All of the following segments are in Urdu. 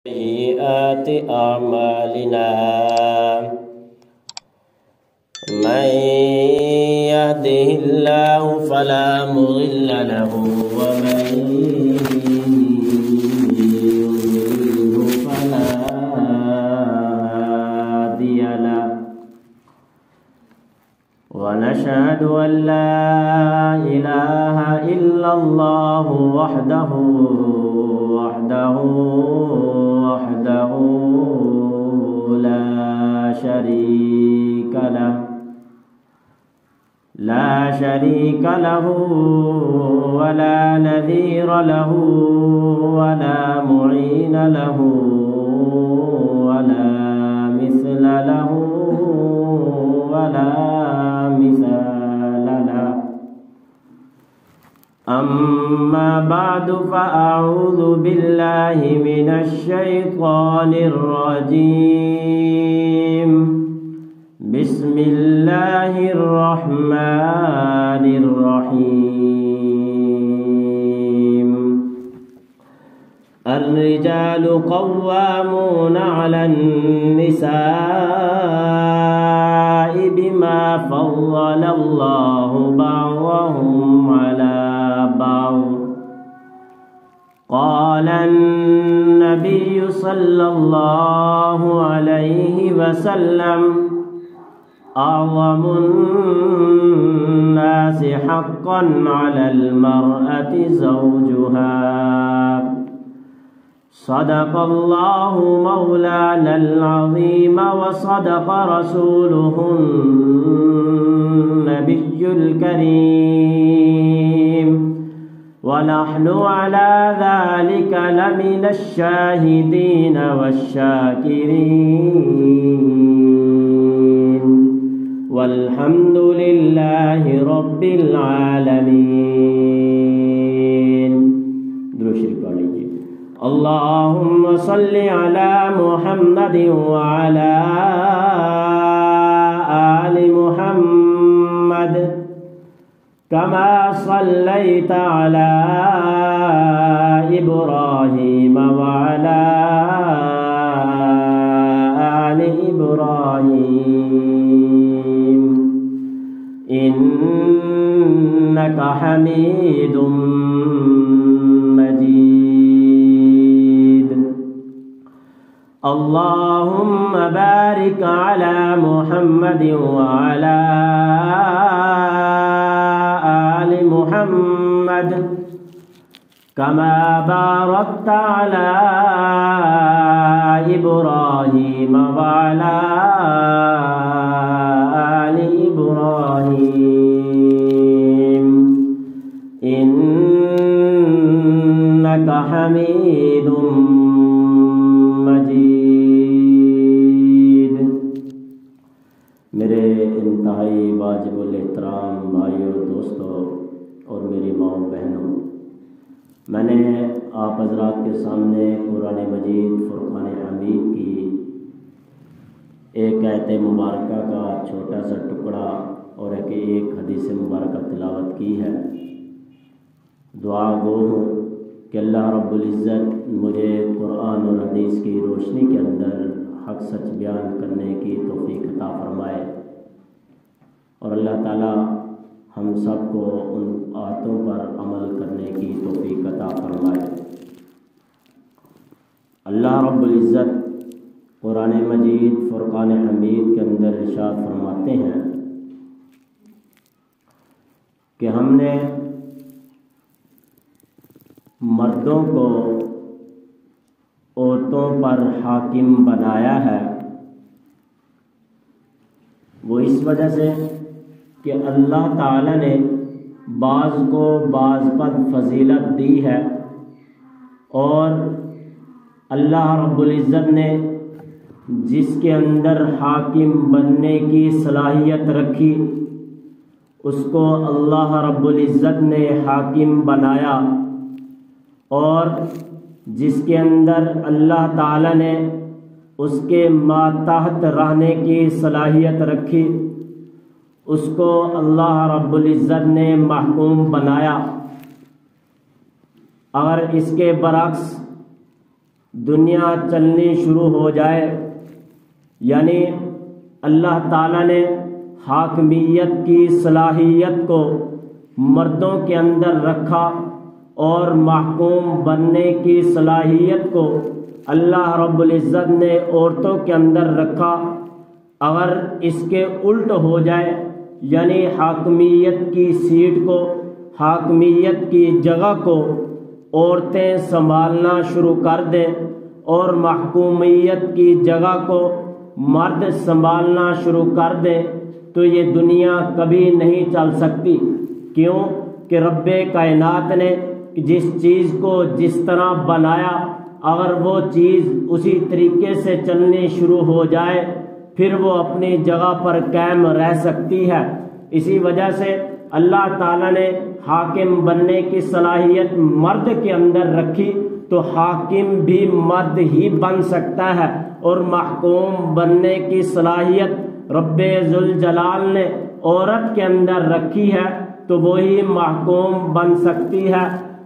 سيئات أعمالنا من يهده الله فلا مضل له ومن يضلله فلا هادي له ونشهد أن لا إله إلا الله وحده لا شريك له ولا نذير له ولا معين له ولا مثل له ولا مثال له. أما بعد فأعوذ بالله من الشيطان الرجيم. بسم الله الرحمن الرحيم. الرجال قوامون على النساء بما فضل الله بعضهم على بعض. قال النبي صلى الله عليه وسلم: أعظم الناس حقا على المرأة زوجها. صدق الله مولانا العظيم وصدق رسوله النبي الكريم، ونحن على ذلك لمن الشاهدين والشاكرين، والحمد لله رب العالمين. درود شریف پڑھ لیجیے. اللهم صل على محمد وعلى آل محمد كما صليت على إبراهيم وعلى آل إبراهيم إنك حميد مجيد. اللهم بارك على محمد وعلى آل محمد كما باركت على إبراهيم وعلى آل إبراهيم إنك حميد مجيد. میرے انتہائی واجب الاحترام بھائیوں، دوستوں اور میری ماں بہنوں، میں نے آپ حضرات کے سامنے قرآن مجید فرقان حمید کی ایک آیت مبارکہ کا چھوٹا سا ٹکڑا اور ایک حدیث مبارکہ تلاوت کی ہے. دعا گو ہوں کہ اللہ رب العزت مجھے قرآن اور حدیث کی روشنی کے اندر حق سچ بیان کرنے کی توفیق عطا فرمائے، اور اللہ تعالیٰ ہم سب کو ان آیتوں پر عمل کرنے کی توفیق عطا فرمائے. اللہ رب العزت قرآن مجید فرقان حمید کے اندر ارشاد فرماتے ہیں کہ ہم نے مردوں کو عورتوں پر حاکم بنایا ہے، وہ اس وجہ سے کہ اللہ تعالیٰ نے بعض کو بعض پر فضیلت دی ہے، اور اللہ رب العزت نے جس کے اندر حاکم بننے کی صلاحیت رکھی اس کو اللہ رب العزت نے حاکم بنایا، اور جس کے اندر اللہ تعالیٰ نے اس کے ماتحت رہنے کی صلاحیت رکھی اس کو اللہ رب العزت نے محکوم بنایا۔ اگر اس کے برعکس دنیا چلنی شروع ہو جائے، یعنی اللہ تعالیٰ نے حاکمیت کی صلاحیت کو مردوں کے اندر رکھا اور محکوم بننے کی صلاحیت کو اللہ رب العزت نے عورتوں کے اندر رکھا۔ اگر اس کے الٹ ہو جائے، یعنی حاکمیت کی سیٹ کو، حاکمیت کی جگہ کو عورتیں سنبھالنا شروع کر دیں اور محکومیت کی جگہ کو مرد سنبھالنا شروع کر دیں، تو یہ دنیا کبھی نہیں چل سکتی۔ کیوں کہ رب کائنات نے جس چیز کو جس طرح بنایا، اگر وہ چیز اسی طریقے سے چلنی شروع ہو جائے پھر وہ اپنی جگہ پر قائم رہ سکتی ہے۔ اسی وجہ سے اللہ تعالیٰ نے حاکم بننے کی صلاحیت مرد کے اندر رکھی، تو حاکم بھی مرد ہی بن سکتا ہے، اور محکوم بننے کی صلاحیت رب ذوالجلال نے عورت کے اندر رکھی ہے، تو وہی محکوم بن سکتی ہے۔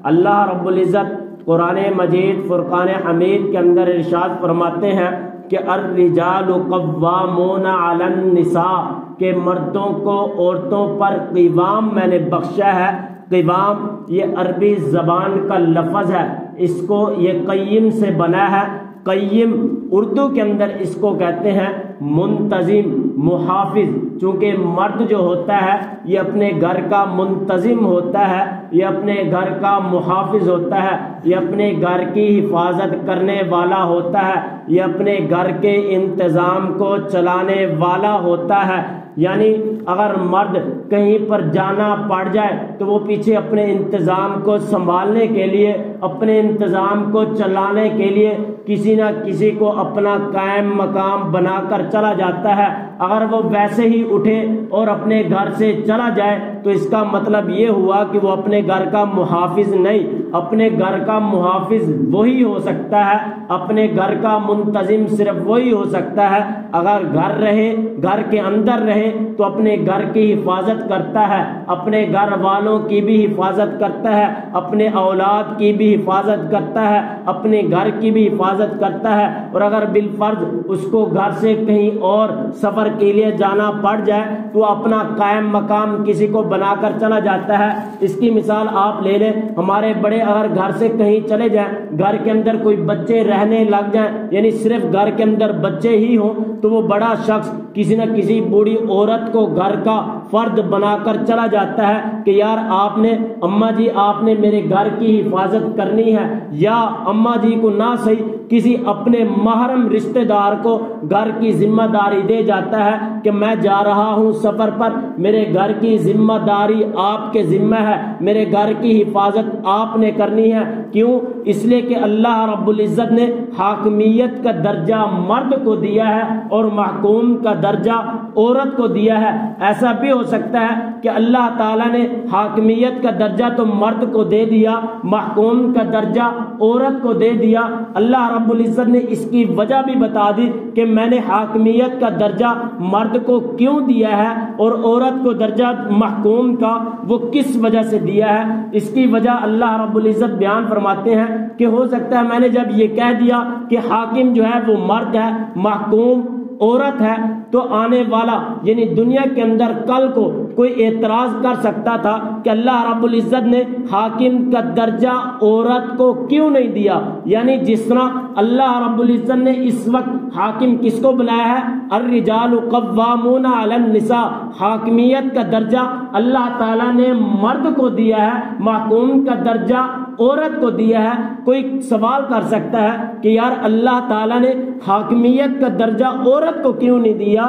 اللہ رب العزت قرآن مجید فرقان حمید کے اندر ارشاد فرماتے ہیں کہ الرجال قوامون علی النساء، کہ مردوں کو عورتوں پر قوام میں نے بخشا ہے۔ قوام یہ عربی زبان کا لفظ ہے، اس کو یہ قیم سے بنا ہے۔ قیم اردو کے اندر اس کو کہتے ہیں منتظم، محافظ۔ چونکہ مرد جو ہوتا ہے یہ اپنے گھر کا منتظم ہوتا ہے، یہ اپنے گھر کا محافظ ہوتا ہے، یہ اپنے گھر کی حفاظت کرنے والا ہوتا ہے، یہ اپنے گھر کے انتظام کو چلانے والا ہوتا ہے۔ یعنی اگر مرد کہیں پر جانا پڑ جائے تو وہ پیچھے اپنے انتظام کو سنبھالنے کے لیے، اپنے انتظام کو چلانے کے لیے کسی نہ کسی کو اپنا قائم مقام بنا کر چلا جاتا ہے۔ اگر وہ ویسے ہی اٹھے اور اپنے گھر سے چلا جائے تو اس کا مطلب یہ ہوا کہ وہ اپنے گھر کا محافظ نہیں۔ اپنے گھر کا محافظ وہی ہو سکتا ہے، اپنے گھر کا منتظم صرف وہی ہو سکتا ہے اگر گھر رہے، گھر کے اندر رہے تو اپنے گھر کی حفاظت کرتا ہے، اپنے گھر والوں کی بھی حفاظت کرتا ہے، اپنے اولاد کی بھی حفاظت کرتا ہے، اپنے گھر کی بھی حفاظت کرتا ہے۔ اور اگر بالفرض اس کو گھر سے کہیں اور سفر کے لیے جانا پڑ جائے تو اپنا قائم مقام کسی کو بنا کر چلا جاتا ہے۔ اس کی مثال آپ لے لیں، ہمارے بڑے اگر گھر سے کہیں چلے جائیں، گھر کے اندر کوئی بچے رہنے لگ جائیں، یعنی صرف گھر کے اندر بچے ہی ہوں، تو وہ بڑا شخص کسی نہ کسی بوڑھی عورت کو گھر کا فرد بنا کر چلا جاتا ہے کہ یار آپ نے، اماں جی آپ نے میرے گھر کی حفاظت کرنی ہے، یا اماں جی کو نہ صحیح کسی اپنے محرم رشتہ دار کو گھر کی ذمہ داری دے جاتا ہے کہ میں جا رہا ہوں سفر پر، میرے گھر کی ذمہ داری آپ کے ذمہ ہے، میرے گھر کی حفاظت آپ نے کرنی ہے۔ کیوں؟ اس لیے کہ اللہ رب العزت نے حاکمیت کا درجہ مرد کو دیا ہے اور محکوم کا درجہ عورت کو دیا ہے۔ ایسا بھی ہو سکتا ہے کہ اللہ تعالیٰ نے حاکمیت کا درجہ تو مرد کو دے دیا، محکوم کا درجہ عورت کو دے دیا۔ اللہ رب العزت نے اس کی وجہ بھی بتا دی کہ میں نے حاکمیت کا درجہ مرد کو کیوں دیا ہے اور عورت کو درجہ محکوم کا وہ کس وجہ سے دیا ہے۔ اس کی وجہ اللہ رب العزت بیان فرماتے ہیں کہ ہو سکتا ہے میں نے جب یہ کہہ دیا کہ حاکم جو ہے وہ مرد ہے، محکوم عورت ہے، تو آنے والا یعنی دنیا کے اندر کل کو کوئی اعتراض کر سکتا تھا کہ اللہ رب العزت نے حاکم کا درجہ عورت کو کیوں نہیں دیا۔ یعنی جس طرح اللہ رب العزت نے اس وقت حاکم کس کو بنایا ہے، الرجال قوامون علی النساء، حاکمیت کا درجہ اللہ تعالیٰ نے مرد کو دیا ہے، محکوم کا درجہ عورت کو دیا ہے۔ کوئی سوال کر سکتا ہے کہ یار اللہ تعالیٰ نے حاکمیت کا درجہ عورت کو کیوں نہیں دیا،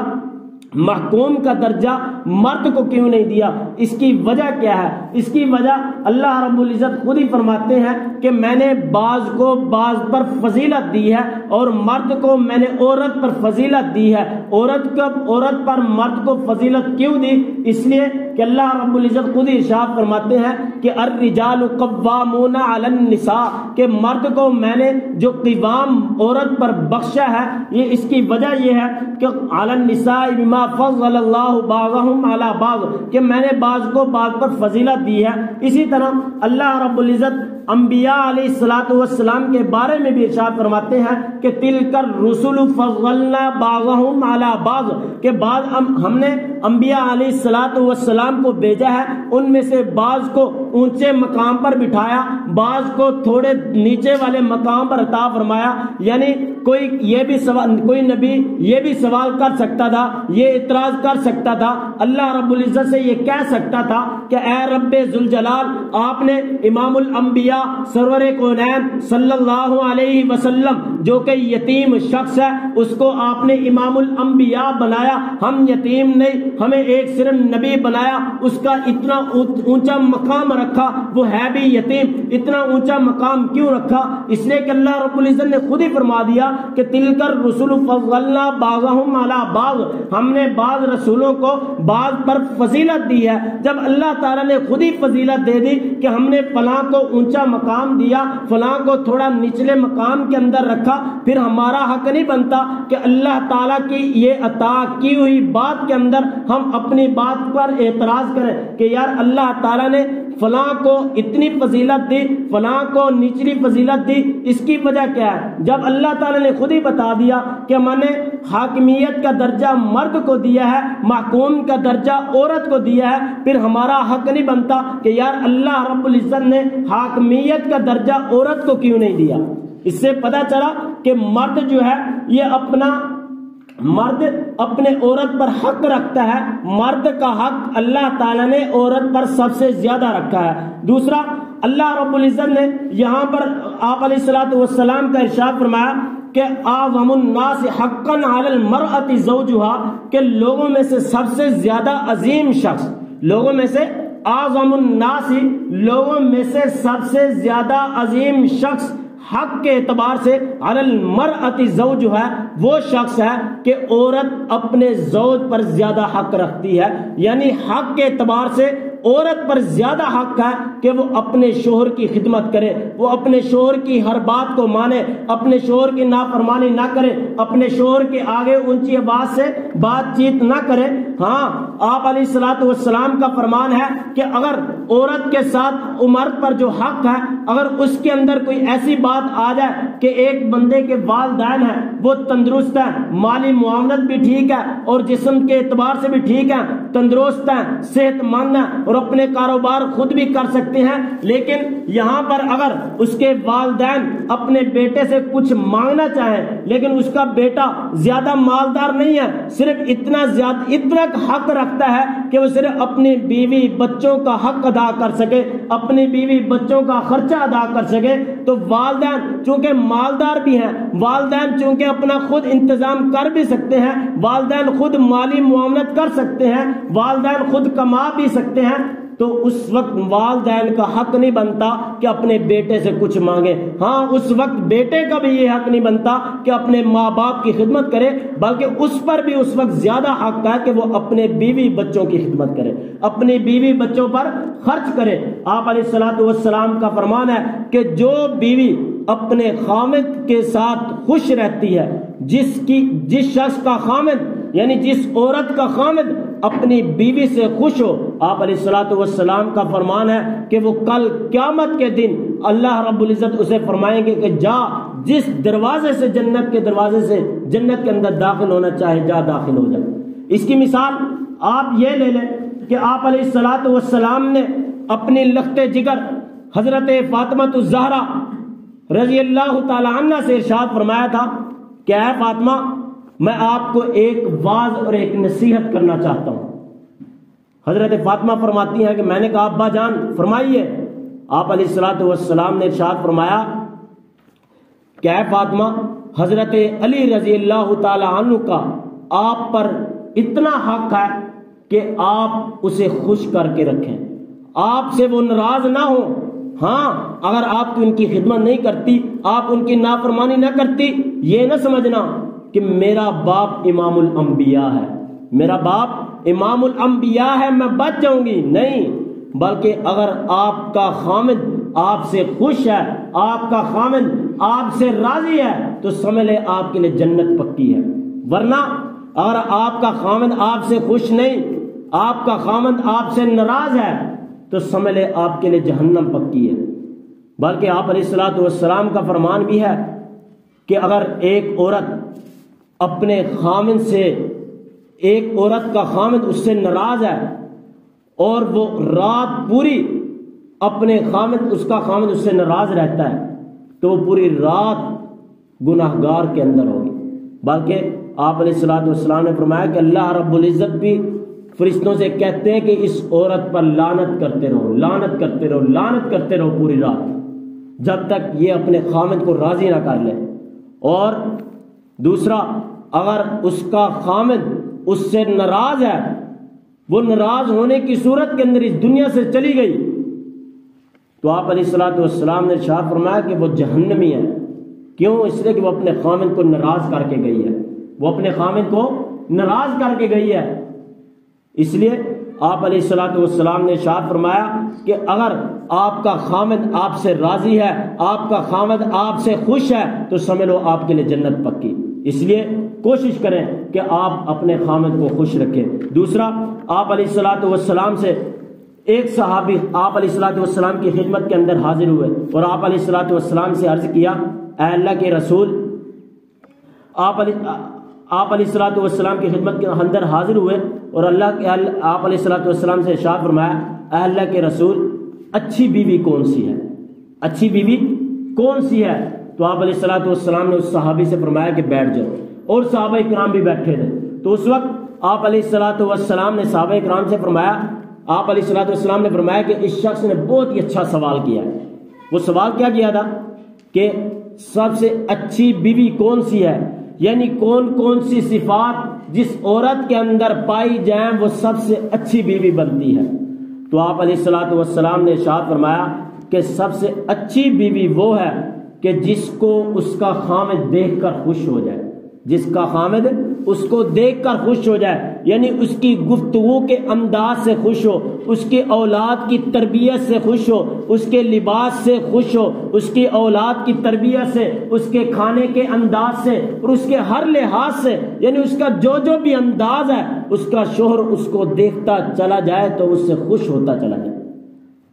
محکوم کا درجہ مرد کو کیوں نہیں دیا؟ اس کی وجہ کیا ہے؟ اس کی وجہ اللہ رب العزت خود ہی فرماتے ہیں کہ میں نے بعض کو بعض پر فضیلت دی ہے اور مرد کو میں نے عورت پر فضیلت دی ہے۔ عورت پر مرد کو فضیلت کیوں دی؟ اس لیے کہ اللہ رب العزت خود ہی ارشاد فرماتے ہیں کہ الرجال قوامون علی النساء، کہ مرد کو میں نے جو قوام عورت پر بخشا ہے، یہ اس کی وجہ یہ ہے کہ علی النساء بما فضل اللہ بعضهم علی بعض، کہ میں نے بعض کو بعض پر فضیلت دی ہے۔ اسی طرح اللہ رب العزت انبیاء علیہ الصلوۃ والسلام کے بارے میں بھی ارشاد فرماتے ہیں کہ تلک الرسل فضلنا بعضهم علی بعض، کہ بعض ہم نے انبیاء علیہ الصلوۃ والسلام کو بھیجا ہے، ان میں سے بعض کو اونچے مقام پر بٹھایا، بعض کو تھوڑے نیچے والے مقام پر عطا فرمایا۔ یعنی کوئی نبی یہ بھی سوال کر سکتا تھا، یہ اعتراض کر سکتا تھا، اللہ رب العزت سے یہ کہہ سکتا تھا کہ اے رب ذوالجلال، آپ نے امام الانبیاء سرور کونین صلی اللہ علیہ وسلم جو کہ یتیم شخص ہے اس کو آپ نے امام الانبیاء بنایا، ہم یتیم نہیں، ہمیں ایک صرف نبی بنایا، اس کا اتنا اونچا مقام رکھا، وہ ہے بھی یتیم، اتنا اونچا مقام کیوں رکھا؟ اس لیے کہ اللہ رب العزت نے خود ہی فرما دیا کہ تلک الرسل فضلنا بعضهم علی بعض، ہم نے بعض رسولوں کو بعض پر فضیلت دی ہے۔ جب اللہ تعالیٰ نے خود ہی فضیلت دے دی کہ ہم نے فلاں کو اونچا مقام دیا، فلاں کو تھوڑا نچلے مقام کے اندر رکھا، پھر ہمارا حق نہیں بنتا کہ اللہ تعالیٰ کی یہ عطا کی ہوئی بات کے اندر ہم اپنی بات پر اعتراض کریں کہ یار اللہ تعالیٰ نے فلاں کو اتنی فضیلت دی، فلاں کو نچلی فضیلت دی، اس کی وجہ کیا ہے؟ جب اللہ تعالیٰ نے خود ہی بتا دیا کہ میں نے حاکمیت کا درجہ مرد کو دیا ہے، محکوم کا درجہ عورت کو دیا ہے، پھر ہمارا حق نہیں بنتا کہ یار اللہ رب العزت نے حاکمیت کا درجہ عورت کو کیوں نہیں دیا؟ اس سے پتہ چلا کہ مرد جو ہے یہ مرد اپنے عورت پر حق رکھتا ہے، مرد کا حق اللہ تعالیٰ نے عورت پر سب سے زیادہ رکھا ہے۔ دوسرا، اللہ رب العزت نے یہاں پر آپ علیہ الصلوۃ والسلام کا ارشاد فرمایا کہ اعظم الناس حقا علی المرأة زوجها، کہ لوگوں میں سے سب سے زیادہ عظیم شخص، لوگوں میں سے اعظم الناس، لوگوں میں سے سب سے زیادہ عظیم شخص حق کے اعتبار سے علی المرأة زوجها، وہ شخص ہے کہ عورت اپنے زوج پر زیادہ حق رکھتی ہے، یعنی حق کے اعتبار سے عورت پر زیادہ حق ہے کہ وہ اپنے شوہر کی خدمت کرے، وہ اپنے شوہر کی ہر بات کو مانے، اپنے شوہر کی نافرمانی نہ کرے، اپنے شوہر کے آگے اونچی آواز سے بات چیت نہ کرے۔ ہاں، آپ علیہ الصلوۃ والسلام کا فرمان ہے کہ اگر عورت کے ساتھ مرد پر جو حق ہے، اگر اس کے اندر کوئی ایسی بات آ جائے کہ ایک بندے کے والدین ہیں وہ تندرست ہیں، مالی معاونت بھی ٹھیک ہے اور جسم کے اعتبار سے بھی ٹھیک ہے، تندرست ہیں، صحت مند ہیں اور اپنے کاروبار خود بھی کر سکتے ہیں، لیکن یہاں پر اگر اس کے والدین اپنے بیٹے سے کچھ مانگنا چاہیں لیکن اس کا بیٹا زیادہ مالدار نہیں ہے، صرف اتنا حق رکھتا ہے کہ وہ صرف اپنی بیوی بچوں کا حق ادا کر سکے، اپنی بیوی بچوں کا خرچہ ادا کر سکے، تو والدین چونکہ مالدار بھی ہیں، والدین چونکہ اپنا خود انتظام کر بھی سکتے ہیں، والدین خود مالی معاونت کر سکتے ہیں، والدین خود کما بھی سکتے ہیں، تو اس وقت والدین کا حق نہیں بنتا کہ اپنے بیٹے سے کچھ مانگے۔ ہاں، اس وقت بیٹے کا بھی یہ حق نہیں بنتا کہ اپنے ماں باپ کی خدمت کرے، بلکہ اس پر بھی اس وقت زیادہ حق ہے کہ وہ اپنے بیوی بچوں کی خدمت کرے، اپنی بیوی بچوں پر خرچ کرے۔ آپ علیہ الصلوۃ والسلام کا فرمان ہے کہ جو بیوی اپنے خامد کے ساتھ خوش رہتی ہے، جس شخص کا خامد یعنی جس عورت کا خامد اپنی بیوی سے خوش ہو، آپ علیہ الصلوۃ والسلام کا فرمان ہے کہ وہ کل قیامت کے دن اللہ رب العزت اسے فرمائیں گے کہ جا، جس دروازے سے جنت کے دروازے سے جنت کے اندر داخل ہونا چاہے جا، داخل ہو جائے۔ اس کی مثال آپ یہ لے لیں کہ آپ علیہ الصلوۃ والسلام نے اپنی لخت جگر حضرت فاطمہ الزہرا رضی اللہ تعالی عنہ سے ارشاد فرمایا تھا کہ اے فاطمہ، میں آپ کو ایک واعظ اور ایک نصیحت کرنا چاہتا ہوں۔ حضرت فاطمہ فرماتی ہیں کہ میں نے کہا ابا جان فرمائیے۔ آپ علیہ الصلوۃ والسلام نے ارشاد فرمایا کہ اے فاطمہ، حضرت علی رضی اللہ تعالی عنہ کا آپ پر اتنا حق ہے کہ آپ اسے خوش کر کے رکھیں، آپ سے وہ ناراض نہ ہو۔ ہاں، اگر آپ ان کی خدمت نہیں کرتی، آپ ان کی نافرمانی نہ کرتی، یہ نہ سمجھنا کہ میرا باپ امام الانبیاء ہے، میرا باپ امام الانبیاء ہے، میں بچ جاؤں گی، نہیں، بلکہ اگر آپ کا خامد آپ سے خوش ہے، آپ کا خامد آپ سے راضی ہے، تو سمجھ لے آپ کے لیے جنت پکی ہے۔ ورنہ اگر آپ کا خامد آپ سے خوش نہیں، آپ کا خامد آپ سے ناراض ہے، تو سمجھ لے آپ کے لیے جہنم پکی ہے۔ بلکہ آپ علیہ الصلوۃ والسلام کا فرمان بھی ہے کہ اگر ایک عورت اپنے خامند سے، ایک عورت کا خامند اس سے ناراض ہے اور وہ رات پوری اپنے خامند، اس کا خامند اس سے ناراض رہتا ہے، تو وہ پوری رات گناہگار کے اندر ہوگی۔ بلکہ آپ علیہ الصلوۃ والسلام نے فرمایا کہ اللہ رب العزت بھی فرشتوں سے کہتے ہیں کہ اس عورت پر لعنت کرتے رہو، لعنت کرتے رہو، لعنت کرتے رہو پوری رات، جب تک یہ اپنے خامند کو راضی نہ کر لے۔ اور دوسرا، اگر اس کا خامند اس سے ناراض ہے، وہ ناراض ہونے کی صورت کے اندر اس دنیا سے چلی گئی، تو آپ علیہ الصلوۃ والسلام نے ارشاد فرمایا کہ وہ جہنمی ہے۔ کیوں؟ اس لیے کہ وہ اپنے خامند کو ناراض کر کے گئی ہے، وہ اپنے خامند کو ناراض کر کے گئی ہے۔ اس لیے آپ علیہ الصلوۃ والسلام نے ارشاد فرمایا کہ اگر آپ کا خامند آپ سے راضی ہے، آپ کا خامند آپ سے خوش ہے، تو سمجھ لو آپ کے لیے جنت پکی۔ اس لیے کوشش کریں کہ آپ اپنے خامند کو خوش رکھیں۔ دوسرا، آپ علیہ الصلوۃ والسلام سے ایک صحابی آپ علیہ الصلوۃ والسلام کی خدمت کے اندر حاضر ہوئے اور آپ علیہ الصلوۃ والسلام سے عرض کیا، اے اللہ کے رسول، آپ علیہ الصلوۃ والسلام کی خدمت کے اندر حاضر ہوئے اور آپ علیہ الصلوۃ والسلام سے ارشاد فرمایا، اے اللہ کے رسول، اچھی بیوی کون سی ہے؟ اچھی بیوی کون سی ہے؟ تو آپ علیہ الصلوۃ والسلام نے اس صحابی سے فرمایا کہ بیٹھ جاؤ، اور صحابہ کرام بھی بیٹھے تھے۔ تو اس وقت آپ علیہ الصلوۃ والسلام نے صحابہ کرام سے فرمایا، آپ علیہ الصلوۃ والسلام نے فرمایا کہ اس شخص نے بہت ہی اچھا سوال کیا ہے۔ وہ سوال کیا کیا تھا کہ سب سے اچھی بیوی کون سی ہے، یعنی کون کون سی صفات جس عورت کے اندر پائی جائیں وہ سب سے اچھی بیوی بنتی ہے۔ تو آپ علیہ الصلوۃ والسلام نے ارشاد فرمایا کہ سب سے اچھی بیوی وہ ہے کہ جس کو اس کا خامد دیکھ کر خوش ہو جائے، جس کا خامد اس کو دیکھ کر خوش ہو جائے، یعنی اس کی گفتگو کے انداز سے خوش ہو، اس کی اولاد کی تربیت سے خوش ہو، اس کے لباس سے خوش ہو، اس کی اولاد کی تربیت سے، اس کے کھانے کے انداز سے اور اس کے ہر لحاظ سے، یعنی اس کا جو بھی انداز ہے، اس کا شوہر اس کو دیکھتا چلا جائے تو اس سے خوش ہوتا چلا جائے۔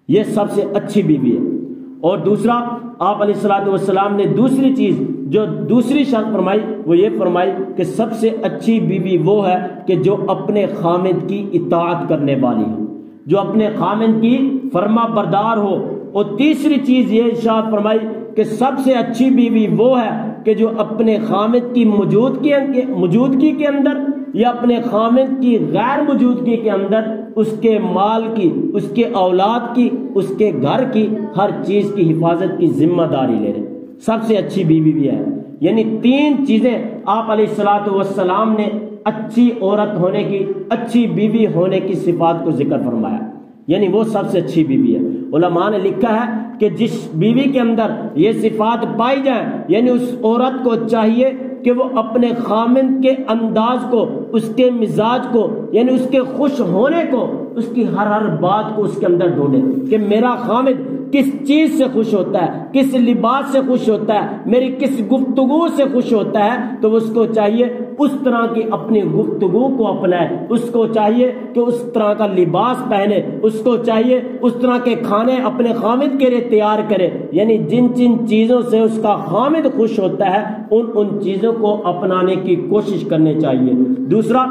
یہ سب سے اچھی بیوی ہے۔ اور دوسرا، آپ علیہ الصلوۃ والسلام نے دوسری چیز جو دوسری شرط فرمائی وہ یہ فرمائی کہ سب سے اچھی بیوی وہ ہے کہ جو اپنے خامد کی اطاعت کرنے والی ہو، جو اپنے خامد کی فرما بردار ہو۔ اور تیسری چیز یہ ارشاد فرمائی کہ سب سے اچھی بیوی وہ ہے کہ جو اپنے خامد کی موجودگی کے اندر یا اپنے خامد کی غیر موجودگی کے اندر اس کے مال کی، اس کے اولاد کی، اس کے گھر کی، ہر چیز کی حفاظت کی ذمہ داری لے رہے، سب سے اچھی بیوی بھی ہے۔ یعنی تین چیزیں آپ علیہ الصلوۃ والسلام نے اچھی عورت ہونے کی، اچھی بیوی ہونے کی صفات کو ذکر فرمایا، یعنی وہ سب سے اچھی بیوی ہے۔ علماء نے لکھا ہے کہ جس بیوی کے اندر یہ صفات پائی جائیں، یعنی اس عورت کو چاہیے کہ وہ اپنے خامند کے انداز کو، اس کے مزاج کو، یعنی اس کے خوش ہونے کو، اس کی ہر بات کو اس کے اندر ڈھونڈے کہ میرا خامند کس چیز سے خوش ہوتا ہے، کس لباس سے خوش ہوتا ہے، میری کس گفتگو سے خوش ہوتا ہے، تو اس کو چاہیے اس طرح کی اپنی گفتگو کو اپنائے، اس کو چاہیے کہ اس طرح کا لباس پہنے، اس کو چاہیے اس طرح کے کھانے اپنے خامد کے لیے تیار کرے، یعنی جن چیزوں سے اس کا خامد خوش ہوتا ہے ان چیزوں کو اپنانے کی کوشش کرنی چاہیے۔ دوسرا،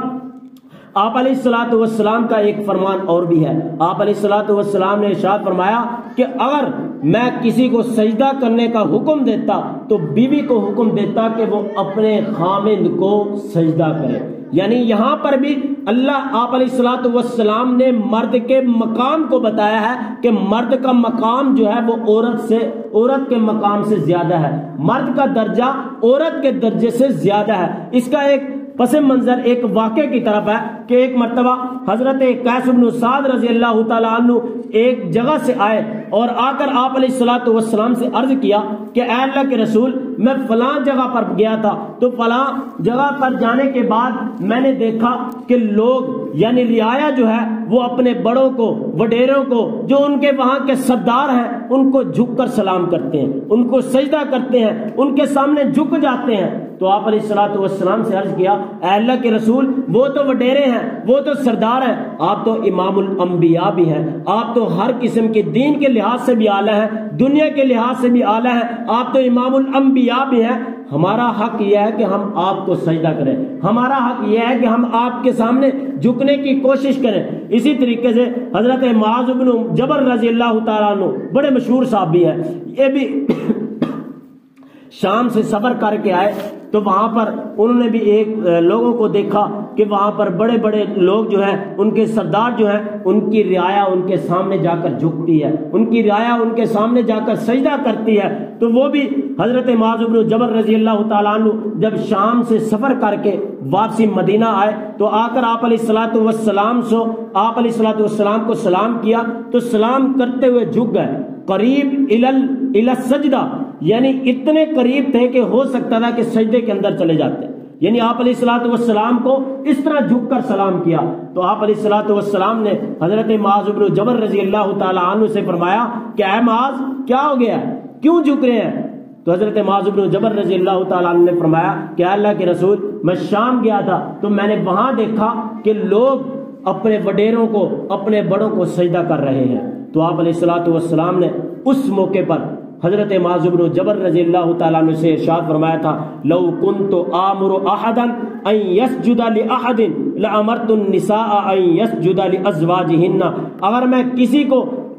آپ علیہ الصلوۃ والسلام کا ایک فرمان اور بھی ہے۔ آپ علیہ الصلوۃ والسلام نے ارشاد فرمایا کہ اگر میں کسی کو سجدہ کرنے کا حکم دیتا تو بیوی کو حکم دیتا کہ وہ اپنے خامند کو سجدہ کرے۔ یعنی یہاں پر بھی اللہ آپ علیہ الصلوۃ والسلام نے مرد کے مقام کو بتایا ہے کہ مرد کا مقام جو ہے وہ عورت کے مقام سے زیادہ ہے، مرد کا درجہ عورت کے درجے سے زیادہ ہے۔ اس کا ایک پس منظر ایک واقعے کی طرف ہے کہ ایک مرتبہ حضرت قیس بن سعد رضی اللہ تعالیٰ عنہ ایک جگہ سے آئے اور آ کر آپ علیہ الصلوۃ والسلام سے عرض کیا کہ اے اللہ کے رسول، میں فلاں جگہ پر گیا تھا، تو فلاں جگہ پر جانے کے بعد میں نے دیکھا کہ لوگ یعنی رعایا جو ہے وہ اپنے بڑوں کو، وڈیروں کو، جو ان کے وہاں کے سردار ہیں، ان کو جھک کر سلام کرتے ہیں، ان کو سجدہ کرتے ہیں، ان کے سامنے جھک جاتے ہیں۔ تو آپ علیہ الصلوۃ والسلام سے عرض کیا اے اللہ کے رسول، وہ تو وڈیرے ہیں، وہ تو سردار ہیں، آپ تو امام الانبیاء بھی ہیں، آپ تو ہر قسم کے دین کے لحاظ سے بھی اعلیٰ ہیں، دنیا کے لحاظ سے بھی اعلیٰ ہیں، آپ تو امام الانبیاء بھی ہیں۔ ہمارا حق یہ ہے کہ ہم آپ کو سجدہ کریں، ہمارا حق یہ ہے کہ ہم آپ کے سامنے جھکنے کی کوشش کریں۔ اسی طریقے سے حضرت معاذ بن جبل رضی اللہ تعالیٰ عنہ بڑے مشہور صحابی ہیں، یہ بھی شام سے سفر کر کے آئے تو وہاں پر انہوں نے بھی ایک لوگوں کو دیکھا کہ وہاں پر بڑے بڑے لوگ جو ہیں، ان کے سردار جو ہیں، ان کی رعایا ان کے سامنے جا کر جھکتی ہے، ان کی رعایا ان کے سامنے جا کر سجدہ کرتی ہے۔ تو وہ بھی حضرت معاذ بن جبل رضی اللہ تعالیٰ عنہ جب شام سے سفر کر کے واپسی مدینہ آئے تو آ کر آپ علیہ الصلوۃ والسلام آپ علیہ الصلوۃ والسلام کو سلام کیا تو سلام کرتے ہوئے جھک گئے، قریب الی السجدہ، یعنی اتنے قریب تھے کہ ہو سکتا تھا کہ سجدے کے اندر چلے جاتے، یعنی آپ علیہ الصلوۃ والسلام کو اس طرح جھک کر سلام کیا۔ تو آپ علیہ الصلوۃ والسلام نے حضرت معاذ بن جبل رضی اللہ تعالی عنہ سے فرمایا کہ اے معاذ کیا ہو گیا ہے، کیوں جھک رہے ہیں؟ تو حضرت معاذ بن جبل رضی اللہ تعالی عنہ نے فرمایا کہ اللہ کے رسول، میں شام گیا تھا تو میں نے وہاں دیکھا کہ لوگ اپنے وڈیروں کو، اپنے بڑوں کو سجدہ کر رہے ہیں۔ تو آپ علیہ الصلوۃ والسلام نے اس موقع پر حضرت معاذ بن جبل رضی اللہ تعالیٰ عنہ سے ارشاد فرمایا تھا، لو کنت آمر احدا ان یسجد لاحد لامرت النساء ان یسجد لازواجہن، اگر میں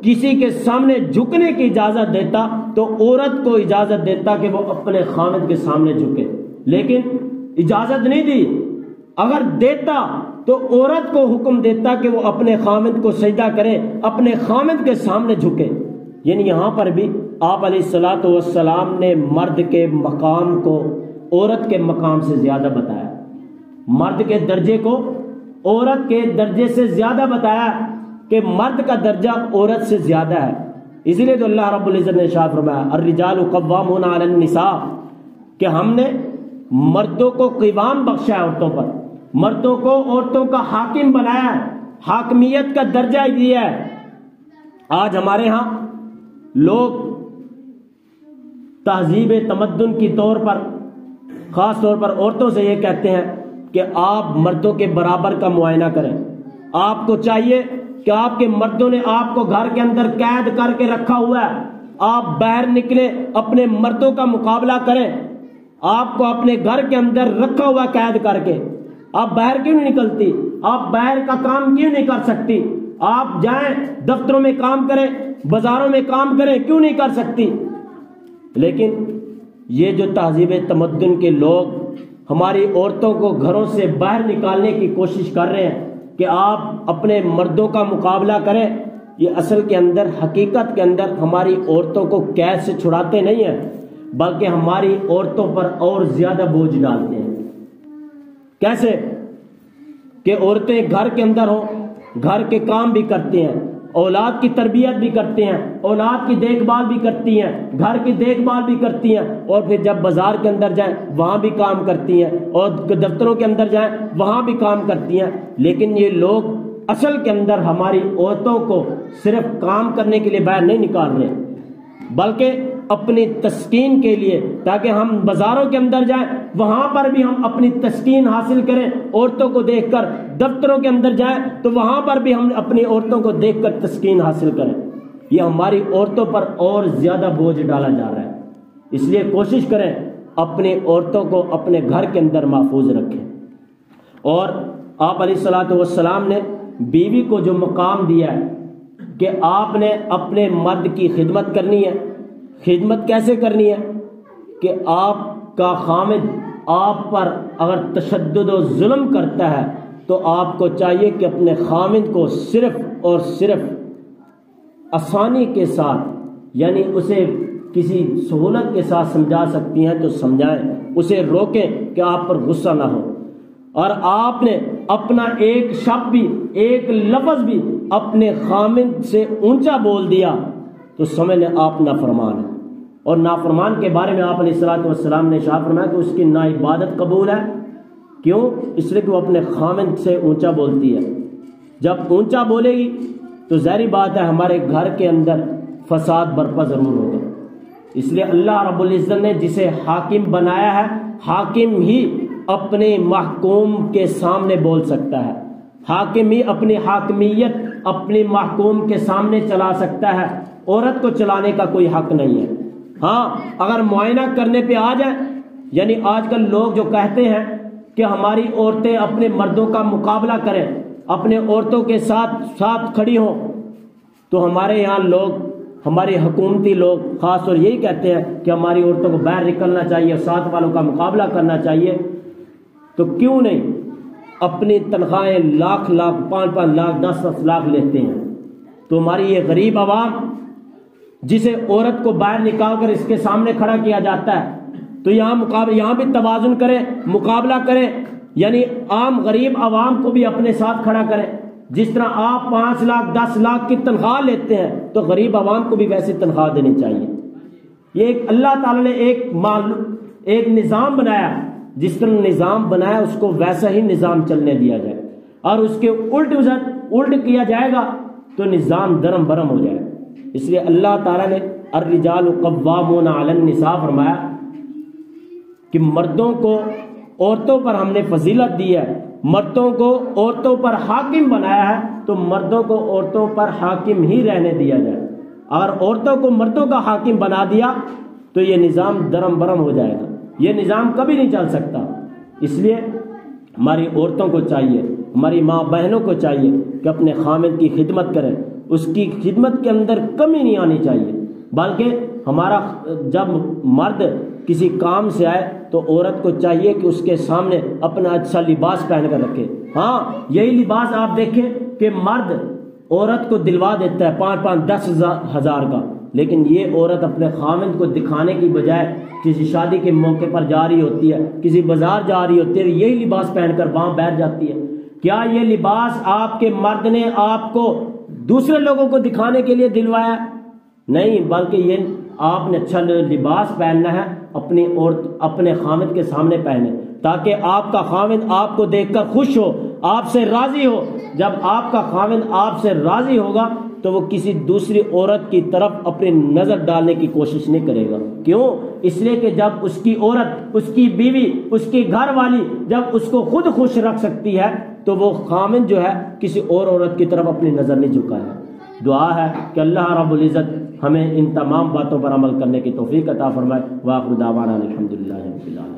کسی کے سامنے جھکنے کی اجازت دیتا تو عورت کو اجازت دیتا کہ وہ اپنے خامد کے سامنے جھکے، لیکن اجازت نہیں دی۔ اگر دیتا تو عورت کو حکم دیتا کہ وہ اپنے خامد کو سجدہ کرے، اپنے خامد کے سامنے جھکے۔ یعنی یہاں پر بھی آپ علیہ الصلوۃ والسلام نے مرد کے مقام کو عورت کے مقام سے زیادہ بتایا، مرد کے درجے کو عورت کے درجے سے زیادہ بتایا کہ مرد کا درجہ عورت سے زیادہ ہے۔ اسی لیے تو اللہ رب العزت نے ارشاد فرمایا الرجال قوامون علی النساء، کہ ہم نے مردوں کو قوام بخشا ہے عورتوں پر، مردوں کو عورتوں کا حاکم بنایا ہے، حاکمیت کا درجہ دیا ہے۔ آج ہمارے ہاں لوگ تہذیب تمدن کی طور پر خاص طور پر عورتوں سے یہ کہتے ہیں کہ آپ مردوں کے برابر کا معائنہ کریں، آپ کو چاہیے کہ آپ کے مردوں نے آپ کو گھر کے اندر قید کر کے رکھا ہوا ہے، آپ باہر نکلیں اپنے مردوں کا مقابلہ کریں، آپ کو اپنے گھر کے اندر رکھا ہوا قید کر کے، آپ باہر کیوں نہیں نکلتی، آپ باہر کا کام کیوں نہیں کر سکتی، آپ جائیں دفتروں میں کام کریں، بازاروں میں کام کریں، کیوں نہیں کر سکتی؟ لیکن یہ جو تہذیب تمدن کے لوگ ہماری عورتوں کو گھروں سے باہر نکالنے کی کوشش کر رہے ہیں کہ آپ اپنے مردوں کا مقابلہ کریں، یہ اصل کے اندر حقیقت کے اندر ہماری عورتوں کو قید سے چھڑاتے نہیں ہیں، بلکہ ہماری عورتوں پر اور زیادہ بوجھ ڈالتے ہیں۔ کیسے کہ عورتیں گھر کے اندر ہوں، گھر کے کام بھی کرتی ہیں، اولاد کی تربیت بھی کرتے ہیں، اولاد کی دیکھ بھال بھی کرتی ہیں، گھر کی دیکھ بھال بھی کرتی ہیں، اور پھر جب بازار کے اندر جائیں وہاں بھی کام کرتی ہیں، اور دفتروں کے اندر جائیں وہاں بھی کام کرتی ہیں۔ لیکن یہ لوگ اصل کے اندر ہماری عورتوں کو صرف کام کرنے کے لیے باہر نہیں نکال رہے، بلکہ اپنی تسکین کے لیے، تاکہ ہم بازاروں کے اندر جائیں وہاں پر بھی ہم اپنی تسکین حاصل کریں، عورتوں کو دیکھ کر دفتروں کے اندر جائیں تو وہاں پر بھی ہم اپنی عورتوں کو دیکھ کر تسکین حاصل کریں۔ یہ ہماری عورتوں پر اور زیادہ بوجھ ڈالا جا رہا ہے، اس لیے کوشش کریں اپنی عورتوں کو اپنے گھر کے اندر محفوظ رکھیں۔ اور آپ علیہ الصلوۃ والسلام نے بیوی کو جو مقام دیا ہے کہ آپ نے اپنے مرد کی خدمت کرنی ہے، خدمت کیسے کرنی ہے کہ آپ کا خامد آپ پر اگر تشدد و ظلم کرتا ہے تو آپ کو چاہیے کہ اپنے خامد کو صرف اور صرف آسانی کے ساتھ، یعنی اسے کسی سہولت کے ساتھ سمجھا سکتی ہیں تو سمجھائیں، اسے روکیں کہ آپ پر غصہ نہ ہو۔ اور آپ نے اپنا ایک شب بھی، ایک لفظ بھی اپنے خامد سے اونچا بول دیا تو سمجھ لیں آپ نافرمان ہیں۔ اور نافرمان کے بارے میں آپ علیہ الصلوۃ والسلام نے ارشاد فرمایا کہ اس کی نا عبادت قبول ہے، کیوں؟ اس لیے کہ وہ اپنے خامد سے اونچا بولتی ہے۔ جب اونچا بولے گی تو ظاہری بات ہے ہمارے گھر کے اندر فساد برپا ضرور ہوگا۔ اس لیے اللہ رب العزت نے جسے حاکم بنایا ہے، حاکم ہی اپنے محکوم کے سامنے بول سکتا ہے، حاکم ہی اپنی حاکمیت اپنی محکوم کے سامنے چلا سکتا ہے، عورت کو چلانے کا کوئی حق نہیں ہے۔ ہاں اگر معائنہ کرنے پہ آ جائیں، یعنی آج کل لوگ جو کہتے ہیں کہ ہماری عورتیں اپنے مردوں کا مقابلہ کریں، اپنے عورتوں کے ساتھ کھڑی ہوں، تو ہمارے یہاں لوگ، ہمارے حکومتی لوگ خاص طور یہی کہتے ہیں کہ ہماری عورتوں کو باہر نکلنا چاہیے، ساتھ والوں کا مقابلہ کرنا چاہیے۔ تو کیوں نہیں؟ اپنی تنخواہیں لاکھ لاکھ، 5-5 لاکھ، 10-10 لاکھ لیتے ہیں، تو ہماری یہ غریب عوام جسے عورت کو باہر نکال کر اس کے سامنے کھڑا کیا جاتا ہے، تو یہاں بھی توازن کریں، مقابلہ کریں، یعنی عام غریب عوام کو بھی اپنے ساتھ کھڑا کریں۔ جس طرح آپ 5 لاکھ 10 لاکھ کی تنخواہ لیتے ہیں تو غریب عوام کو بھی ویسی تنخواہ دینی چاہیے۔ یہ ایک اللہ تعالیٰ نے ایک نظام بنایا، جس طرح نظام بنایا اس کو ویسا ہی نظام چلنے دیا جائے، اور اس کے الٹ کیا جائے گا تو نظام درم برم ہو جائے گا۔ اس لیے اللہ تعالیٰ نے الرجال قوامون علی النساء فرمایا کہ مردوں کو عورتوں پر ہم نے فضیلت دی ہے، مردوں کو عورتوں پر حاکم بنایا ہے، تو مردوں کو عورتوں پر حاکم ہی رہنے دیا جائے۔ اگر عورتوں کو مردوں کا حاکم بنا دیا تو یہ نظام درم برم ہو جائے گا، یہ نظام کبھی نہیں چل سکتا۔ اس لیے ہماری عورتوں کو چاہیے، ہماری ماں بہنوں کو چاہیے کہ اپنے خامد کی خدمت کریں، اس کی خدمت کے اندر کمی نہیں آنی چاہیے، بلکہ ہمارا جب مرد کسی کام سے آئے تو عورت کو چاہیے کہ اس کے سامنے اپنا اچھا لباس پہن کر رکھے۔ ہاں یہی لباس آپ دیکھیں کہ مرد عورت کو دلوا دیتا ہے 5-5 10 ہزار کا، لیکن یہ عورت اپنے خامند کو دکھانے کی بجائے کسی شادی کے موقع پر جا رہی ہوتی ہے، کسی بازار جا رہی ہوتی ہے، یہی لباس پہن کر وہاں بیٹھ جاتی ہے۔ کیا یہ لباس آپ کے مرد نے آپ کو دوسرے لوگوں کو دکھانے کے لیے دلوایا؟ نہیں، بلکہ یہ آپ نے اچھا لباس پہننا ہے اپنے خامد کے سامنے پہنے، تاکہ آپ کا خامد آپ کو دیکھ کر خوش ہو، آپ سے راضی ہو۔ جب آپ کا خامد آپ سے راضی ہوگا تو وہ کسی دوسری عورت کی طرف اپنی نظر ڈالنے کی کوشش نہیں کرے گا۔ کیوں؟ اس لیے کہ جب اس کی عورت، اس کی بیوی، اس کی گھر والی جب اس کو خود خوش رکھ سکتی ہے تو وہ خامد جو ہے کسی اور عورت کی طرف اپنی نظر نہیں جھکائے گا۔ دعا ہے کہ اللہ رب العزت ہمیں ان تمام باتوں پر عمل کرنے کی توفیق عطا فرمائے۔ وآخر دعوانا الحمدللہ رب العالمین۔